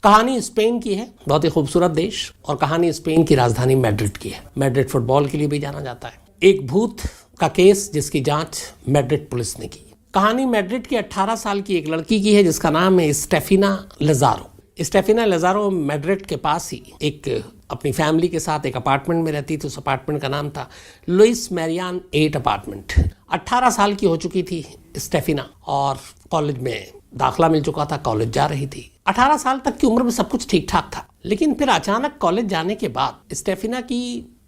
कहानी स्पेन की है, बहुत ही खूबसूरत देश, और कहानी स्पेन की राजधानी मैड्रिड की है। मैड्रिड फुटबॉल के लिए भी जाना जाता है। एक भूत का केस जिसकी जांच मैड्रिड पुलिस ने की। कहानी मैड्रिड की 18 साल की एक लड़की की है जिसका नाम है स्टेफिना लजारो। स्टेफिना लजारो मैड्रिड के पास ही एक अपनी फैमिली के साथ एक अपार्टमेंट में रहती थी। उस अपार्टमेंट का नाम था लुइस मैरियान 8 अपार्टमेंट। 18 साल की हो चुकी थी स्टेफिना और कॉलेज में दाखिला मिल चुका था, कॉलेज जा रही थी। 18 साल तक की उम्र में सब कुछ ठीक ठाक था, लेकिन फिर अचानक कॉलेज जाने के बाद स्टेफिना की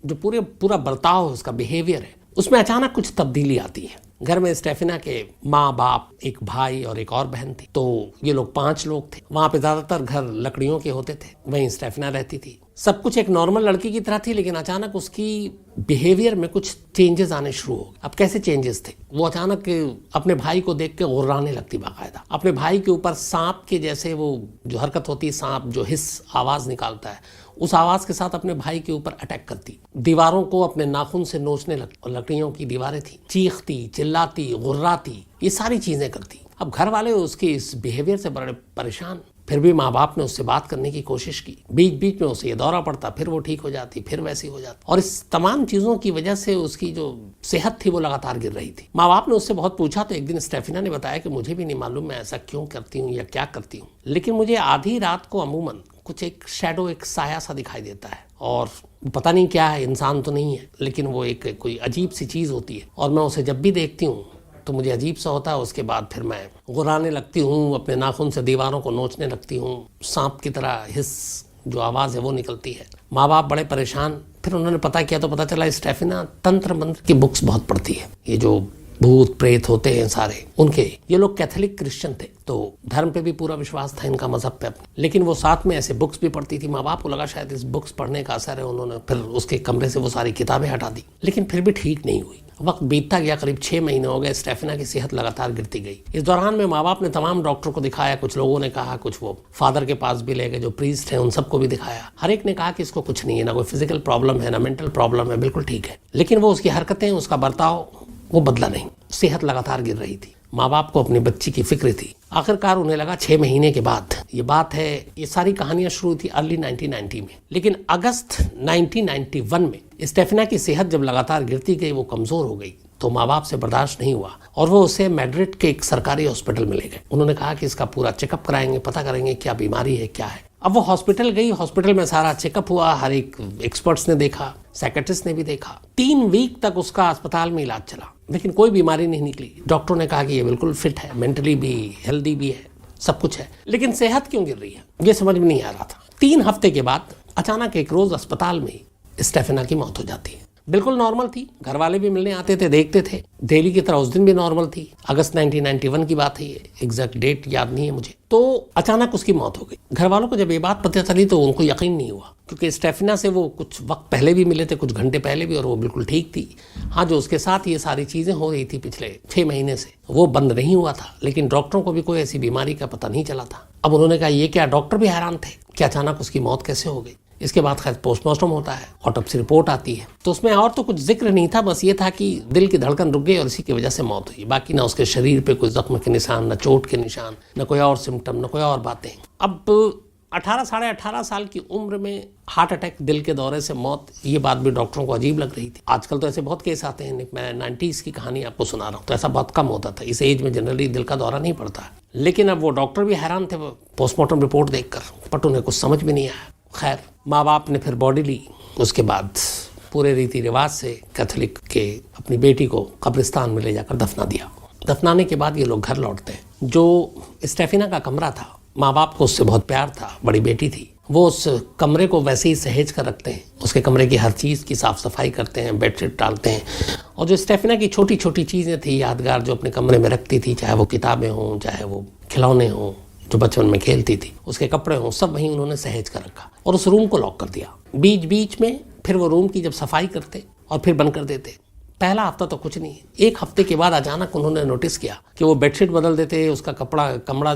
जो पूरा बर्ताव है, उसका बिहेवियर है, उसमें अचानक कुछ तब्दीली आती है। घर में स्टेफिना के माँ बाप, एक भाई और एक और बहन थी, तो ये लोग 5 लोग थे। वहां पे ज्यादातर घर लकड़ियों के होते थे, वहीं स्टेफिना रहती थी। सब कुछ एक नॉर्मल लड़की की तरह थी, लेकिन अचानक उसकी बिहेवियर में कुछ चेंजेस आने शुरू हो गए। अब कैसे चेंजेस थे? वो अचानक अपने भाई को देख के गुर्राने लगती, बाकायदा अपने भाई के ऊपर सांप के जैसे वो जो हरकत होती है, सांप जो हिस आवाज निकालता है, उस आवाज के साथ अपने भाई के ऊपर अटैक करती। दीवारों को अपने नाखून से नोचने लगती। लकड़ियों की दीवारें थी, चीखती, चिल्लाती, गुर्राती, ये सारी चीजें करती। अब घर वाले उसके इस बिहेवियर से बड़े परेशान। फिर भी माँ बाप ने उससे बात करने की कोशिश की। बीच बीच में उसे ये दौरा पड़ता, फिर वो ठीक हो जाती, फिर वैसी हो जाती, और इस तमाम चीजों की वजह से उसकी जो सेहत थी वो लगातार गिर रही थी। माँ बाप ने उससे बहुत पूछा, तो एक दिन स्टेफिना ने बताया कि मुझे भी नहीं मालूम मैं ऐसा क्यों करती हूँ या क्या करती हूँ, लेकिन मुझे आधी रात को अमूमन कुछ एक शैडो, एक साया सा दिखाई देता है, और पता नहीं क्या है, इंसान तो नहीं है, लेकिन वो एक कोई अजीब सी चीज होती है, और मैं उसे जब भी देखती हूँ तो मुझे अजीब सा होता है। उसके बाद फिर मैं गुर्राने लगती हूँ, अपने नाखून से दीवारों को नोचने लगती हूँ, सांप की तरह हिस जो आवाज़ है वो निकलती है। माँ बाप बड़े परेशान। फिर उन्होंने पता किया तो पता चला स्टेफिना तंत्र मंत्र की बुक्स बहुत पढ़ती है। ये जो भूत प्रेत होते हैं सारे, उनके, ये लोग कैथोलिक क्रिश्चियन थे, तो धर्म पे भी पूरा विश्वास था इनका, मजहब पे अपने, लेकिन वो साथ में ऐसे बुक्स भी पढ़ती थी। माँ बाप को लगा शायद इस बुक्स पढ़ने का असर है, उन्होंने फिर उसके कमरे से वो सारी किताबें हटा दी, लेकिन फिर भी ठीक नहीं हुई। वक्त बीतता गया, करीब 6 महीने हो गए, स्टेफिना की सेहत लगातार गिरती गई। इस दौरान में माँ बाप ने तमाम डॉक्टर को दिखाया, कुछ लोगों ने कहा, कुछ वो फादर के पास भी ले गए जो प्रीस्ट हैं, उन सबको भी दिखाया। हर एक ने कहा कि इसको कुछ नहीं है, ना कोई फिजिकल प्रॉब्लम है, ना मेंटल प्रॉब्लम है, बिल्कुल ठीक है। लेकिन वो उसकी हरकतें, उसका बर्ताव वो बदला नहीं, सेहत लगातार गिर रही थी। माँ बाप को अपनी बच्ची की फिक्र थी। आखिरकार उन्हें लगा 6 महीने के बाद, ये बात है, ये सारी कहानियां शुरू थी अर्ली 1990 में, लेकिन अगस्त 1991 में स्टेफिना की सेहत जब लगातार गिरती गई, वो कमजोर हो गई, तो माँ बाप से बर्दाश्त नहीं हुआ और वो उसे मैड्रिड के एक सरकारी हॉस्पिटल में ले गए। उन्होंने कहा कि इसका पूरा चेकअप कराएंगे, पता करेंगे क्या बीमारी है, क्या है। अब वो हॉस्पिटल गई, हॉस्पिटल में सारा चेकअप हुआ, हर एक एक्सपर्ट्स ने देखा, साइकियाट्रिस्ट ने भी देखा। 3 वीक तक उसका अस्पताल में इलाज चला, लेकिन कोई बीमारी नहीं निकली। डॉक्टरों ने कहा कि ये बिल्कुल फिट है, मेंटली भी हेल्दी भी है, सब कुछ है, लेकिन सेहत क्यों गिर रही है ये समझ में नहीं आ रहा था। 3 हफ्ते के बाद अचानक एक रोज अस्पताल में स्टेफिना की मौत हो जाती है। बिल्कुल नॉर्मल थी, घर वाले भी मिलने आते थे, देखते थे, डेली की तरह उस दिन भी नॉर्मल थी। अगस्त 1991 की बात है, ये एग्जैक्ट डेट याद नहीं है मुझे। तो अचानक उसकी मौत हो गई। घर वालों को जब ये बात पता चली तो उनको यकीन नहीं हुआ, क्योंकि स्टेफिना से वो कुछ वक्त पहले भी मिले थे, कुछ घंटे पहले भी, और वो बिल्कुल ठीक थी। हाँ, जो उसके साथ ये सारी चीजें हो रही थी पिछले 6 महीने से, वो बंद नहीं हुआ था, लेकिन डॉक्टरों को भी कोई ऐसी बीमारी का पता नहीं चला था। अब उन्होंने कहा ये क्या, डॉक्टर भी हैरान थे कि अचानक उसकी मौत कैसे हो गई। इसके बाद खैर पोस्टमार्टम होता है, ऑटोप्सी रिपोर्ट आती है, तो उसमें और तो कुछ जिक्र नहीं था, बस ये था कि दिल की धड़कन रुक गई और इसी की वजह से मौत हुई। बाकी ना उसके शरीर पे कोई जख्म के निशान, ना चोट के निशान, ना कोई और सिम्टम, ना कोई और बातें। अब 18 साढ़े 18 साल की उम्र में हार्ट अटैक, दिल के दौरे से मौत, ये बात भी डॉक्टरों को अजीब लग रही थी। आजकल तो ऐसे बहुत केस आते हैं, मैं 90s की कहानी आपको सुना रहा हूँ, तो ऐसा बहुत कम होता था। इस एज में जनरली दिल का दौरा नहीं पड़ता, लेकिन अब वो डॉक्टर भी हैरान थे पोस्टमार्टम रिपोर्ट देखकर, बट उन्हें कुछ समझ में नहीं आया। खैर, माँ बाप ने फिर बॉडी ली, उसके बाद पूरे रीति रिवाज से कैथोलिक के अपनी बेटी को कब्रिस्तान में ले जाकर दफना दिया। दफनाने के बाद ये लोग घर लौटते हैं। जो स्टेफिना का कमरा था, माँ बाप को उससे बहुत प्यार था, बड़ी बेटी थी, वो उस कमरे को वैसे ही सहेज कर रखते हैं। उसके कमरे की हर चीज़ की साफ सफाई करते हैं, बेडशीट डालते हैं, और जो स्टेफिना की छोटी छोटी चीज़ें थी यादगार, जो अपने कमरे में रखती थी, चाहे वो किताबें हों, चाहे वो खिलौने हों, जो बचपन में खेलती थी, उसके कपड़े हों, सब वहीं उन्होंने सहेज कर रखा और उस रूम को लॉक कर दिया। बीच बीच में फिर वो रूम की जब सफाई करते और फिर बंद कर देते। पहला हफ्ता तो कुछ नहीं, 1 हफ्ते के बाद अचानक उन्होंने नोटिस किया कि वो बेडशीट बदल देते, उसका कमरा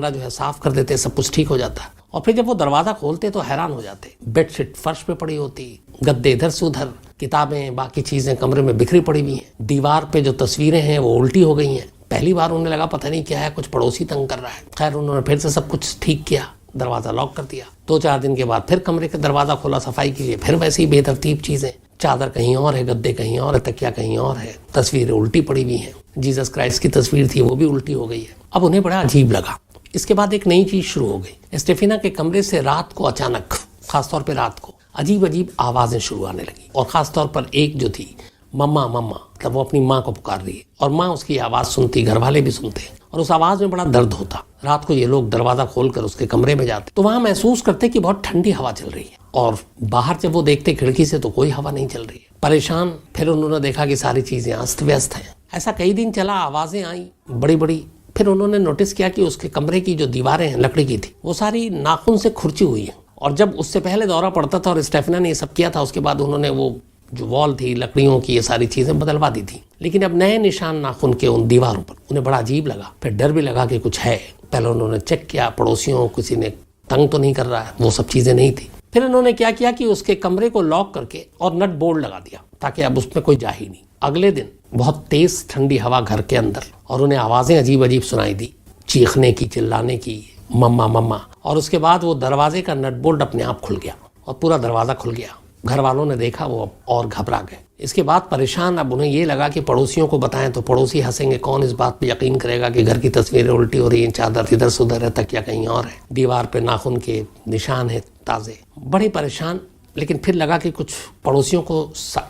जो है साफ कर देते, सब कुछ ठीक हो जाता। और फिर जब वो दरवाजा खोलते तो हैरान हो जाते, बेडशीट फर्श पे पड़ी होती, गद्दे इधर से उधर, किताबें, बाकी चीजें कमरे में बिखरी पड़ी हुई हैं, दीवार पे जो तस्वीरें हैं वो उल्टी हो गई हैं। पहली बार उन्हें लगा पता नहीं क्या है, कुछ पड़ोसी तंग कर रहा है। खैर, उन्होंने फिर से सब कुछ ठीक किया, दरवाजा लॉक कर दिया। 2-4 दिन के बाद फिर कमरे का दरवाजा खोला सफाई के लिए, फिर वैसी बेतरतीब चीजें, चादर कहीं और है, गद्दे कहीं और है, तकिया कहीं और है, तस्वीरें उल्टी पड़ी हुई हैं, जीसस क्राइस्ट की तस्वीर थी वो भी उल्टी हो गई है। अब उन्हें बड़ा अजीब लगा। इसके बाद एक नई चीज शुरू हो गई। स्टेफिना के कमरे से रात को अचानक, खासतौर पर रात को, अजीब अजीब आवाजें शुरू आने लगी। और खासतौर पर एक जो थी, मम्मा मम्मा, तब वो अपनी माँ को पुकार रही है और माँ उसकी आवाज सुनती, घर वाले भी सुनते और उस आवाज में बड़ा दर्द होता। रात को ये लोग दरवाजा खोलकर उसके कमरे में जाते तो वहां महसूस करते कि बहुत ठंडी हवा चल रही है, और बाहर जब वो देखते खिड़की से तो कोई हवा नहीं चल रही है। परेशान फिर उन्होंने देखा कि सारी चीजें अस्त व्यस्त हैं। ऐसा कई दिन चला, आवाजें आई बड़ी बड़ी। फिर उन्होंने नोटिस किया कि उसके कमरे की जो दीवारें हैं लकड़ी की थी, वो सारी नाखून से खुरची हुई है। और जब उससे पहले दौरा पड़ता था और स्टेफिना ने ये सब किया था, उसके बाद उन्होंने वो जो वॉल थी लकड़ियों की, ये सारी चीजें बदलवा दी थी। लेकिन अब नए निशान नाखून के उन दीवारों पर। उन्हें बड़ा अजीब लगा, फिर डर भी लगा कि कुछ है। पहले उन्होंने चेक किया पड़ोसियों, किसी ने तंग तो नहीं कर रहा है, वो सब चीजें नहीं थी। फिर उन्होंने क्या किया कि उसके कमरे को लॉक करके और नट बोल्ट लगा दिया ताकि अब उसमें कोई जा ही नहीं। अगले दिन बहुत तेज ठंडी हवा घर के अंदर, और उन्हें आवाजें अजीब अजीब सुनाई दी, चीखने की, चिल्लाने की, मम्मा मम्मा। और उसके बाद वो दरवाजे का नट बोल्ट अपने आप खुल गया और पूरा दरवाजा खुल गया। घर वालों ने देखा, वो और घबरा गए। इसके बाद परेशान, अब उन्हें ये लगा कि पड़ोसियों को बताएं तो पड़ोसी हंसेंगे, कौन इस बात पे यकीन करेगा कि घर की तस्वीरें उल्टी हो रही हैं, चादर इधर से उधर है, तकिया कहीं और है, दीवार पे नाखून के निशान है ताजे। बड़े परेशान, लेकिन फिर लगा कि कुछ पड़ोसियों को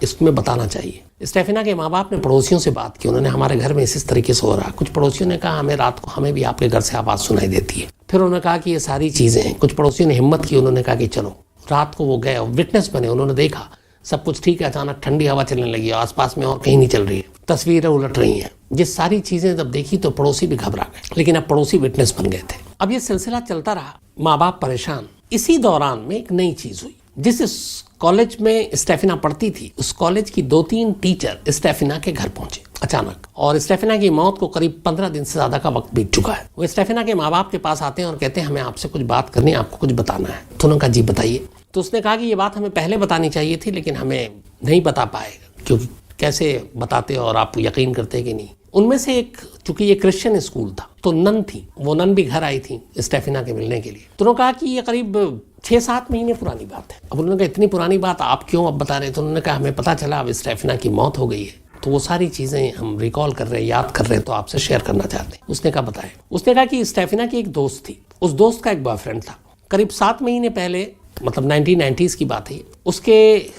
इसमें बताना चाहिए। स्टेफिना के माँ बाप ने पड़ोसियों से बात की। उन्होंने, हमारे घर में इस तरीके से हो रहा है। कुछ पड़ोसियों ने कहा, हमें रात को हमें भी आपके घर से आवाज़ सुनाई देती है। फिर उन्होंने कहा कि ये सारी चीज़ें हैं। कुछ पड़ोसियों ने हिम्मत की, उन्होंने कहा कि चलो। रात को वो गए और विटनेस बने। उन्होंने देखा सब कुछ ठीक है, अचानक ठंडी हवा चलने लगी, आसपास में और कहीं नहीं चल रही है, तस्वीरें उलट रही हैं। ये सारी चीजें जब देखी तो पड़ोसी भी घबरा गए, लेकिन अब पड़ोसी विटनेस बन गए थे। अब ये सिलसिला चलता रहा, माँ बाप परेशान। इसी दौरान में एक नई चीज हुई। जिस कॉलेज में स्टेफिना पढ़ती थी, उस कॉलेज की 2-3 टीचर स्टेफिना के घर पहुंचे अचानक। और स्टेफिना की मौत को करीब 15 दिन से ज्यादा का वक्त बीत चुका है। वो स्टेफिना के माँ बाप के पास आते हैं और कहते हैं, हमें आपसे कुछ बात करनी है, आपको कुछ बताना है। तो उन्होंने कहा, जी बताइए। तो उसने कहा कि ये बात हमें पहले बतानी चाहिए थी, लेकिन हमें नहीं बता पाए, क्योंकि कैसे बताते और आप यकीन करते कि नहीं। उनमें से एक, चूंकि ये क्रिश्चियन स्कूल था, तो नन थी, वो नन भी घर आई थी स्टेफिना के मिलने के लिए। तो उन्होंने कहा कि ये करीब 6-7 महीने पुरानी बात है। अब उन्होंने कहा, इतनी पुरानी बात आप क्यों अब बता रहे? तो उन्होंने कहा, हमें पता चला अब स्टेफिना की मौत हो गई है, तो वो सारी चीजें हम रिकॉल कर रहे हैं, याद कर रहे हैं, तो आपसे शेयर करना चाहते हैं। उसने कहा, बताएं। उसने कहा कि स्टेफिना की एक दोस्त थी, उस दोस्त का एक बॉयफ्रेंड था। करीब 7 महीने पहले, मतलब 1990s की बात है, उसके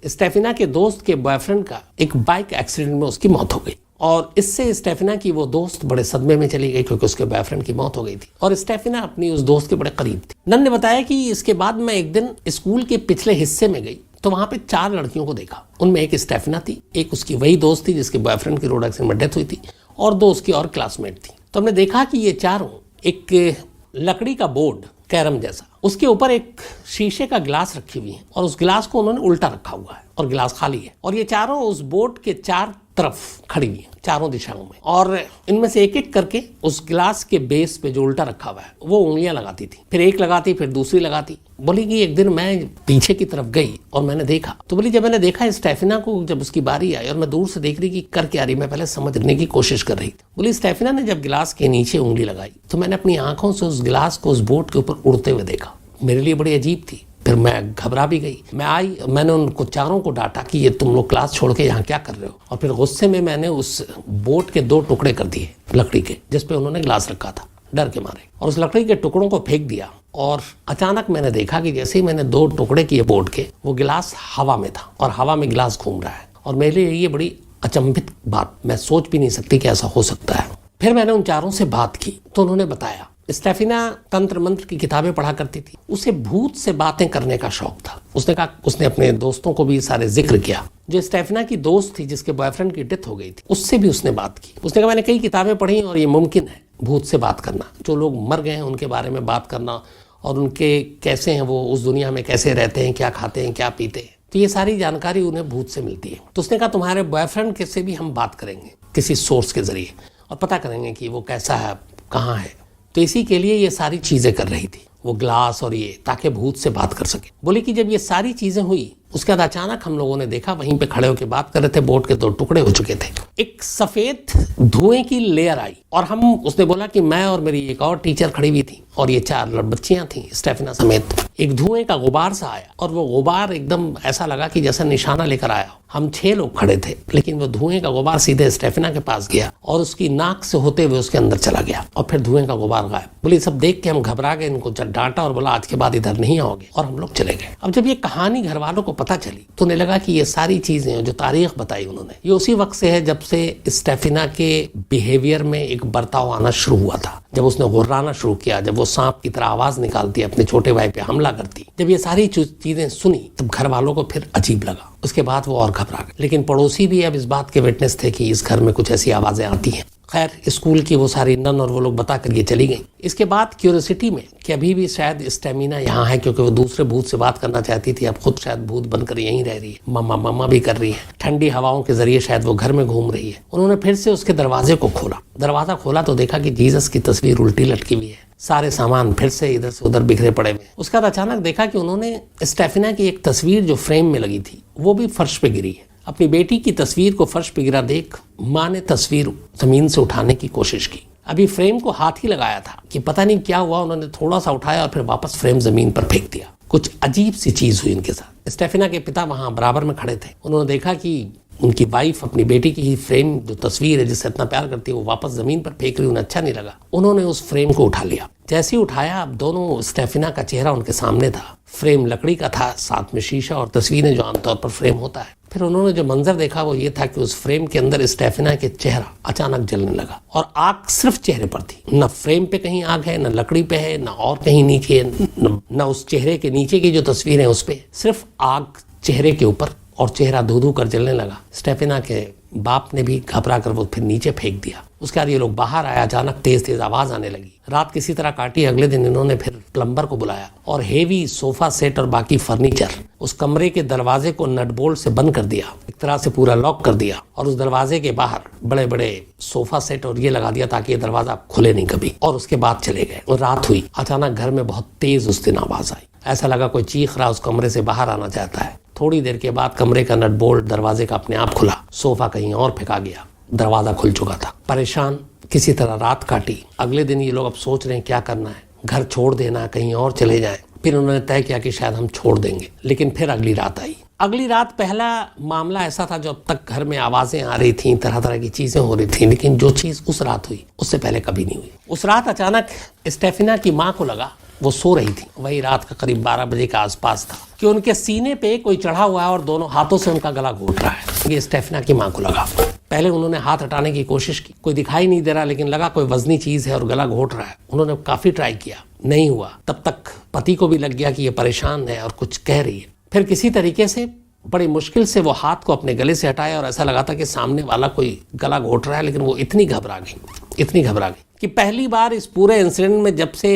स्टेफिना के दोस्त के बॉयफ्रेंड का एक बाइक एक्सीडेंट में उसकी मौत हो गई। और इससे स्टेफिना की वो दोस्त बड़े सदमे में चली गई, क्योंकि उसके बॉयफ्रेंड की मौत हो गई थी और स्टेफिना अपनी उस दोस्त के बड़े करीब थी। नन ने बताया कि इसके बाद मैं एक दिन स्कूल के पिछले हिस्से में गई, तो वहां पे 4 लड़कियों को देखा। उनमें एक स्टेफिना थी, एक उसकी वही दोस्त थी जिसके बॉयफ्रेंड की रोड एक्सीडेंट में डेथ हुई थी, और 2 उसकी और क्लासमेट थी। तो हमने देखा कि ये चारों, एक लकड़ी का बोर्ड, कैरम जैसा, उसके ऊपर एक शीशे का गिलास रखी हुई है, और उस गिलास को उन्होंने उल्टा रखा हुआ है और गिलास खाली है। और ये चारों उस बोर्ड के 4 तरफ खड़ी हुई है, चारों दिशाओं में, और इनमें से एक एक करके उस गिलास के बेस पे जो उल्टा रखा हुआ है वो उंगलियां लगाती थी। फिर एक लगाती, फिर दूसरी लगाती। बोली कि एक दिन मैं पीछे की तरफ गई और मैंने देखा। तो बोली, जब मैंने देखा स्टेफिना को, जब उसकी बारी आई और मैं दूर से देख रही कि कर क्या रही, मैं पहले समझने की कोशिश कर रही थी। बोली, स्टेफिना ने जब गिलास के नीचे उंगली लगाई तो मैंने अपनी आंखों से उस गिलास को उस बोर्ड के ऊपर उड़ते हुए देखा। मेरे लिए बड़ी अजीब थी। फिर मैं घबरा भी गई। मैं आई, मैंने उनको चारों को डांटा कि ये तुम लोग क्लास छोड़ के यहाँ क्या कर रहे हो। और फिर गुस्से में मैंने उस बोर्ड के 2 टुकड़े कर दिए लकड़ी के, जिसपे उन्होंने गिलास रखा था, डर के मारे, और उस लकड़ी के टुकड़ों को फेंक दिया। और अचानक मैंने देखा कि जैसे ही मैंने 2 टुकड़े किए बोर्ड के, वो गिलास हवा में था और हवा में गिलास घूम रहा है। और मेरे लिए ये बड़ी अचंभित बात, मैं सोच भी नहीं सकती कि ऐसा हो सकता है। फिर मैंने उन चारों से बात की तो उन्होंने बताया, स्टेफिना तंत्र मंत्र की किताबें पढ़ा करती थी, उसे भूत से बातें करने का शौक था। उसने कहा, उसने अपने दोस्तों को भी सारे जिक्र किया। जो स्टेफिना की दोस्त थी जिसके बॉयफ्रेंड की डेथ हो गई थी, उससे भी उसने बात की। उसने कहा, मैंने कई किताबें पढ़ी और ये मुमकिन है भूत से बात करना, जो लोग मर गए हैं उनके बारे में बात करना, और उनके कैसे हैं वो उस दुनिया में, कैसे रहते हैं, क्या खाते हैं, क्या पीते हैं, तो ये सारी जानकारी उन्हें भूत से मिलती है। तो उसने कहा, तुम्हारे बॉयफ्रेंड के से भी हम बात करेंगे किसी सोर्स के जरिए, और पता करेंगे कि वो कैसा है, कहाँ है। तो इसी के लिए ये सारी चीजें कर रही थी, वो ग्लास और ये, ताकि भूत से बात कर सके। बोले कि जब ये सारी चीजें हुई उसके बाद अचानक हम लोगों ने देखा वहीं पे खड़े होकर बात कर रहे थे, बोट के 2 टुकड़े हो चुके थे, एक सफेद धुएं की लेयर आई और उसने बोला कि मैं और मेरी एक और टीचर खड़ी हुई थी और ये 4 बच्चियां थी स्टेफिना समेत। एक धुएं का गुबार सा आया और वो गुबार एकदम ऐसा लगा कि जैसा निशाना लेकर आया। हम 6 लोग खड़े थे, लेकिन वो धुएं का गुबार सीधे स्टेफिना के पास गया और उसकी नाक से होते हुए उसके अंदर चला गया और फिर धुएं का गुबार गायब। बोले सब देख के हम घबरा गए, इनको डांटा और बोला आज के बाद इधर नहीं आओगे, और हम लोग चले गए। अब जब ये कहानी घर वालों को पता चली तो उन्हें लगा कि ये सारी चीजें जो तारीख बताई उन्होंने, ये उसी वक्त से है जब से स्टेफिना के बिहेवियर में एक बर्ताव आना शुरू हुआ था, जब उसने गुर्राना शुरू किया, जब वो सांप की तरह आवाज निकालती, अपने छोटे भाई पे हमला करती। जब ये सारी चीजें सुनी तब घर वालों को फिर अजीब लगा। उसके बाद वो और घबरा गए, लेकिन पड़ोसी भी अब इस बात के विटनेस थे कि इस घर में कुछ ऐसी आवाजें आती हैं। खैर स्कूल की वो सारी नन और वो लोग बता कर ये चली गई। इसके बाद क्यूरियोसिटी में कि अभी भी शायद स्टेमिना यहाँ है, क्योंकि वो दूसरे भूत से बात करना चाहती थी, अब खुद शायद भूत बनकर यहीं रह रही है, मम्मा मम्मा भी कर रही है, ठंडी हवाओं के जरिए शायद वो घर में घूम रही है। उन्होंने फिर से उसके दरवाजे को खोला। दरवाजा खोला तो देखा कि जीसस की तस्वीर उल्टी लटकी हुई है, सारे सामान फिर से इधर से उधर बिखरे पड़े हुए। उसके बाद अचानक देखा कि उन्होंने स्टेफिना की एक तस्वीर जो फ्रेम में लगी थी वो भी फर्श पे गिरी है। अपनी बेटी की तस्वीर को फर्श पे गिरा देख माँ ने तस्वीर जमीन से उठाने की कोशिश की। अभी फ्रेम को हाथ ही लगाया था कि पता नहीं क्या हुआ, उन्होंने थोड़ा सा उठाया और फिर वापस फ्रेम जमीन पर फेंक दिया। कुछ अजीब सी चीज हुई इनके साथ। स्टेफिना के पिता वहां बराबर में खड़े थे। उन्होंने देखा कि उनकी वाइफ अपनी बेटी की ही फ्रेम, जो तस्वीर है जिससे इतना प्यार करती है, वो वापस जमीन पर फेंक रही। उन्हें अच्छा नहीं लगा। उन्होंने उस फ्रेम को उठा लिया। जैसे ही उठाया, अब दोनों स्टेफिना का चेहरा उनके सामने था। फ्रेम लकड़ी का था, साथ में शीशा और तस्वीरें जो आमतौर पर फ्रेम होता है। फिर उन्होंने जो मंजर देखा वो ये था कि उस फ्रेम के अंदर स्टेफिना के चेहरा अचानक जलने लगा और आग सिर्फ चेहरे पर थी। न फ्रेम पे कहीं आग है, न लकड़ी पे है, न और कहीं नीचे, न उस चेहरे के नीचे की जो तस्वीर है उस पे, सिर्फ आग चेहरे के ऊपर, और चेहरा धू धू कर जलने लगा। स्टेफिना के बाप ने भी घबरा कर वो फिर नीचे फेंक दिया। उसके बाद ये लोग बाहर आया, अचानक तेज तेज आवाज आने लगी। रात किसी तरह काटी। अगले दिन इन्होंने फिर प्लम्बर को बुलाया और हेवी सोफा सेट और बाकी फर्नीचर उस कमरे के दरवाजे को नट बोल्ट से बंद कर दिया, एक तरह से पूरा लॉक कर दिया, और उस दरवाजे के बाहर बड़े बड़े सोफा सेट और ये लगा दिया ताकि ये दरवाजा खुले नहीं कभी। और उसके बाद चले गए। और रात हुई, अचानक घर में बहुत तेज उस दिन आवाज आई। ऐसा लगा कोई चीख रहा, उस कमरे से बाहर आना चाहता है। थोड़ी देर के बाद कमरे का नट बोल्ट दरवाजे का अपने आप खुला, सोफा कहीं और फेंका गया, दरवाजा खुल चुका था। परेशान किसी तरह रात काटी। अगले दिन ये लोग अब सोच रहे हैं क्या करना है, घर छोड़ देना, कहीं और चले जाएं। फिर उन्होंने तय किया कि शायद हम छोड़ देंगे। लेकिन फिर अगली रात आई। अगली रात पहला मामला ऐसा था, जो अब तक घर में आवाजें आ रही थी, तरह तरह की चीजें हो रही थी, लेकिन जो चीज उस रात हुई उससे पहले कभी नहीं हुई। उस रात अचानक स्टेफिना की माँ को लगा, वो सो रही थी, वही रात का करीब 12 बजे के आसपास था, कि उनके सीने पे कोई चढ़ा हुआ है और दोनों हाथों से उनका गला घोट रहा है। ये स्टेफिना की माँ को लगा। पहले उन्होंने हाथ हटाने की कोशिश की, कोई दिखाई नहीं दे रहा, लेकिन लगा कोई वजनी चीज है और गला घोट रहा है। उन्होंने काफी ट्राई किया, नहीं हुआ। तब तक पति को भी लग गया कि ये परेशान है और कुछ कह रही है। फिर किसी तरीके से बड़ी मुश्किल से वो हाथ को अपने गले से हटाया और ऐसा लगा था कि सामने वाला कोई गला घोट रहा है, लेकिन वो इतनी घबरा गई कि पहली बार इस पूरे इंसिडेंट में, जब से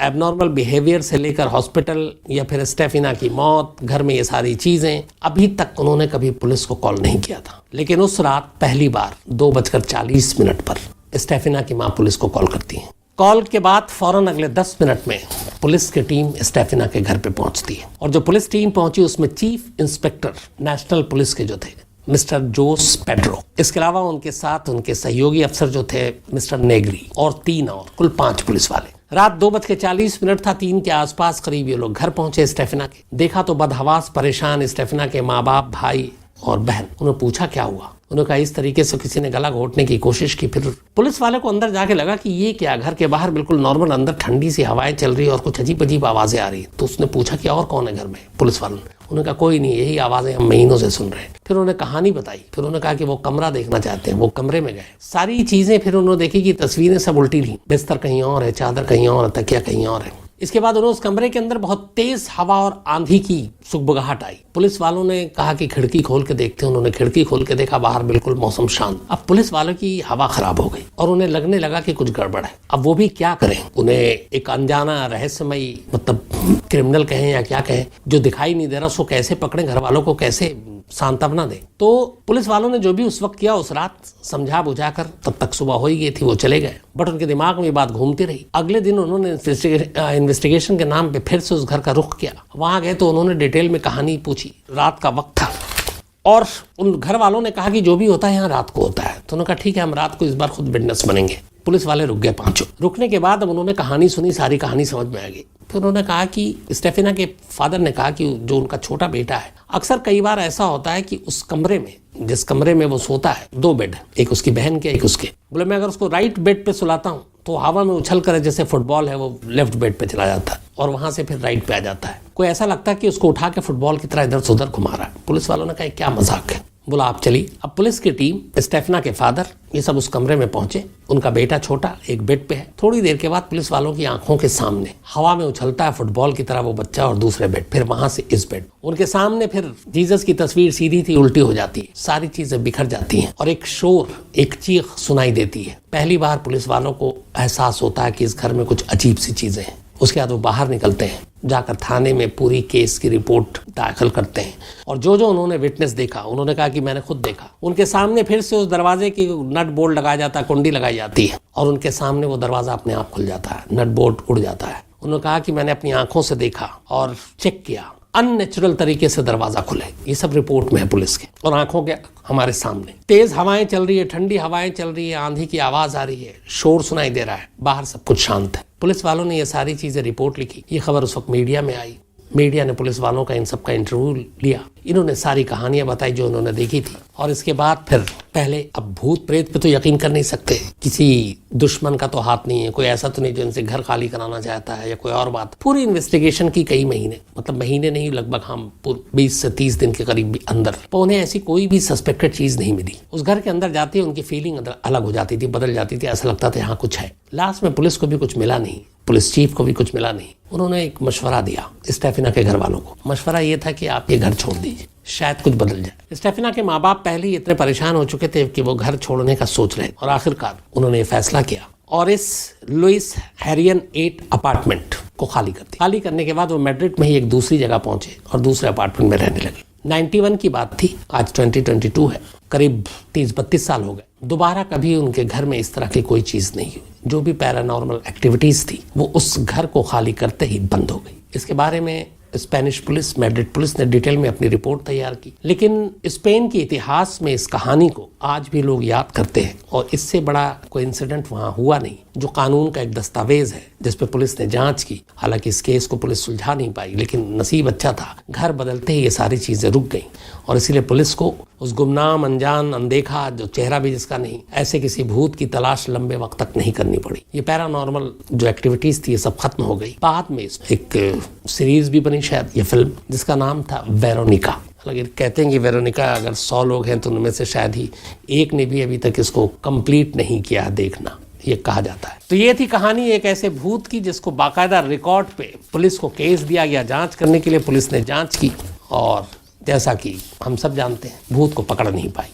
एबनॉर्मल बिहेवियर से लेकर हॉस्पिटल या फिर स्टेफिना की मौत, घर में ये सारी चीजें, अभी तक उन्होंने कभी पुलिस को कॉल नहीं किया था। लेकिन उस रात पहली बार 2:40 पर स्टेफिना की माँ पुलिस को कॉल करती है। कॉल के बाद फौरन अगले 10 मिनट में पुलिस की टीम स्टेफिना के घर पे पहुंचती है। और जो पुलिस टीम पहुंची उसमें चीफ इंस्पेक्टर नेशनल पुलिस के जो थे मिस्टर जोस पेड्रो, इसके अलावा उनके साथ उनके सहयोगी अफसर जो थे मिस्टर नेग्री, और 3 और, कुल 5 पुलिस वाले। रात 2:40 था, 3 के आसपास करीब ये लोग घर पहुंचे स्टेफिना के। देखा तो बदहवास परेशान स्टेफिना के माँ बाप, भाई और बहन। उन्हें पूछा क्या हुआ। उन्होंने कहा इस तरीके से किसी ने गला घोटने की कोशिश की। फिर पुलिस वाले को अंदर जाके लगा कि ये क्या, घर के बाहर बिल्कुल नॉर्मल, अंदर ठंडी सी हवाएं चल रही है और कुछ अजीब अजीब आवाजें आ रही। तो उसने पूछा कि और कौन है घर में। पुलिस वालों ने उन्होंने कहा कोई नहीं, यही आवाजें हम महीनों से सुन रहे हैं। फिर उन्होंने कहानी बताई। फिर उन्होंने कहा कि वो कमरा देखना चाहते हैं। वो कमरे में गए, सारी चीजें फिर उन्होंने देखी कि तस्वीरें सब उल्टी थी, बिस्तर कहीं और है, चादर कहीं और है, तकिया कहीं और है। इसके बाद उन्होंने उस कमरे के अंदर बहुत तेज हवा और आंधी की सुगबुगाहट आई। पुलिस वालों ने कहा कि खिड़की खोल के देखते हैं। उन्होंने खिड़की खोल के देखा, बाहर बिल्कुल मौसम शांत। अब पुलिस वालों की हवा खराब हो गई और उन्हें लगने लगा कि कुछ गड़बड़ है। अब वो भी क्या करें। उन्हें एक अनजाना रहस्यमयी, मतलब क्रिमिनल कहें या क्या कहें, जो दिखाई नहीं दे रहा, उसको कैसे पकड़ें, घर वालों को कैसे सांत्वना दें। तो पुलिस वालों ने जो भी उस वक्त किया, उस रात समझा बुझा कर, तब तक सुबह हो ही गई थी, वो चले गए। बट उनके दिमाग में ये बात घूमती रही। अगले दिन उन्होंने इन्वेस्टिगेशन के नाम पे फिर से उस घर का रुख किया। वहां गए तो उन्होंने डिटेल में कहानी पूछी। रात का वक्त था और उन घर वालों ने कहा कि जो भी होता है यहाँ रात को होता है। तो उन्होंने कहा ठीक है, हम रात को इस बार खुद विटनेस बनेंगे। पुलिस वाले रुक गए पांचों। रुकने के बाद अब उन्होंने कहानी सुनी, सारी कहानी समझ में आ गई। फिर उन्होंने कहा कि स्टेफिना के फादर ने कहा कि जो उनका छोटा बेटा है, अक्सर कई बार ऐसा होता है कि उस कमरे में, जिस कमरे में वो सोता है, 2 बेड, एक उसकी बहन के, एक उसके। बोले मैं अगर उसको राइट बेड पे सुलाता हूँ तो हवा में उछल कर, जैसे फुटबॉल है, वो लेफ्ट बेड पे चला जाता है और वहां से फिर राइट पे आ जाता है। कोई ऐसा लगता है कि उसको उठा के फुटबॉल की तरह इधर से उधर घुमा रहा है। पुलिस वालों ने कहा क्या मजाक है। बोला आप चलिए। अब पुलिस की टीम, स्टेफना के फादर, ये सब उस कमरे में पहुंचे। उनका बेटा छोटा एक बेड पे है। थोड़ी देर के बाद पुलिस वालों की आंखों के सामने हवा में उछलता है फुटबॉल की तरह वो बच्चा, और दूसरे बेड, फिर वहां से इस बेड। उनके सामने फिर जीसस की तस्वीर सीधी थी उल्टी हो जाती है, सारी चीजें बिखर जाती हैं और एक शोर, एक चीख सुनाई देती है। पहली बार पुलिस वालों को एहसास होता है कि इस घर में कुछ अजीब सी चीजें हैं। उसके बाद वो बाहर निकलते हैं, जाकर थाने में पूरी केस की रिपोर्ट दाखिल करते हैं और जो जो उन्होंने विटनेस देखा, उन्होंने कहा कि मैंने खुद देखा। उनके सामने फिर से उस दरवाजे की नट बोल्ट लगाया जाता है, कुंडी लगाई जाती है और उनके सामने वो दरवाजा अपने आप खुल जाता है, नट बोल्ट उड़ जाता है। उन्होंने कहा कि मैंने अपनी आंखों से देखा और चेक किया, अननेचुरल तरीके से दरवाजा खुले। ये सब रिपोर्ट में है पुलिस के और आंखों के हमारे सामने। तेज हवाएं चल रही है, ठंडी हवाएं चल रही है, आंधी की आवाज आ रही है, शोर सुनाई दे रहा है, बाहर सब कुछ शांत है। पुलिस वालों ने ये सारी चीजें रिपोर्ट लिखी। ये खबर उस वक्त मीडिया में आई। मीडिया ने पुलिस वालों का इन सब का इंटरव्यू लिया। इन्होंने सारी कहानियां बताई जो उन्होंने देखी थी। और इसके बाद फिर पहले, अब भूत प्रेत पे तो यकीन कर नहीं सकते, किसी दुश्मन का तो हाथ नहीं है, कोई ऐसा तो नहीं जो इनसे घर खाली कराना चाहता है या कोई और बात। पूरी इन्वेस्टिगेशन की कई महीने, मतलब महीने नहीं, लगभग हम 20 से 30 दिन के करीब अंदर, तो उन्हें ऐसी कोई भी सस्पेक्टेड चीज नहीं मिली। उस घर के अंदर जाते ही उनकी फीलिंग अलग हो जाती थी, बदल जाती थी, ऐसा लगता था यहाँ कुछ है। लास्ट में पुलिस को भी कुछ मिला नहीं, पुलिस चीफ को भी कुछ मिला नहीं। उन्होंने एक मशवरा दिया स्टेफिना के घर वालों को। मशवरा ये था कि आप ये घर छोड़ दीजिए, शायद कुछ बदल जाए। स्टेफिना के माँ बाप पहले ही इतने परेशान हो चुके थे कि वो घर छोड़ने का सोच रहे और आखिरकार उन्होंने ये फैसला किया और इस लुइस हैरियन 8 अपार्टमेंट को खाली कर दिया। खाली करने के बाद वो मैड्रिड में ही एक दूसरी जगह पहुंचे और दूसरे अपार्टमेंट में रहने लगे। 91 की बात थी, आज 2022 है, करीब 30-32 साल हो गए। दोबारा कभी उनके घर में इस तरह की कोई चीज नहीं हुई। जो भी पैरानॉर्मल एक्टिविटीज थी वो उस घर को खाली करते ही बंद हो गई। इसके बारे में स्पेनिश पुलिस, मैड्रिड पुलिस ने डिटेल में अपनी रिपोर्ट तैयार की। लेकिन स्पेन के इतिहास में इस कहानी को आज भी लोग याद करते हैं और इससे बड़ा कोई इंसिडेंट वहां हुआ नहीं, जो कानून का एक दस्तावेज है जिस पे पुलिस ने जांच की। हालांकि इस केस को पुलिस सुलझा नहीं पाई, लेकिन नसीब अच्छा था, घर बदलते ही ये सारी चीजें रुक गई और इसीलिए पुलिस को उस गुमनाम, अनजान, अनदेखा, जो चेहरा भी जिसका नहीं, ऐसे किसी भूत की तलाश लंबे वक्त तक नहीं करनी पड़ी। ये पैरानॉर्मल जो एक्टिविटीज थी ये सब खत्म हो गई। बाद में एक सीरीज भी बनी शायद, ये फिल्म, जिसका नाम था वेरोनिका। हालांकि कहते हैं कि वेरोनिका अगर 100 लोग हैं तो उनमें से शायद ही एक ने भी अभी तक इसको कंप्लीट नहीं किया देखना, ये कहा जाता है। तो ये थी कहानी एक ऐसे भूत की जिसको बाकायदा रिकॉर्ड पे पुलिस को केस दिया गया, जांच करने के लिए पुलिस ने जांच की और जैसा कि हम सब जानते हैं भूत को पकड़ नहीं पाई।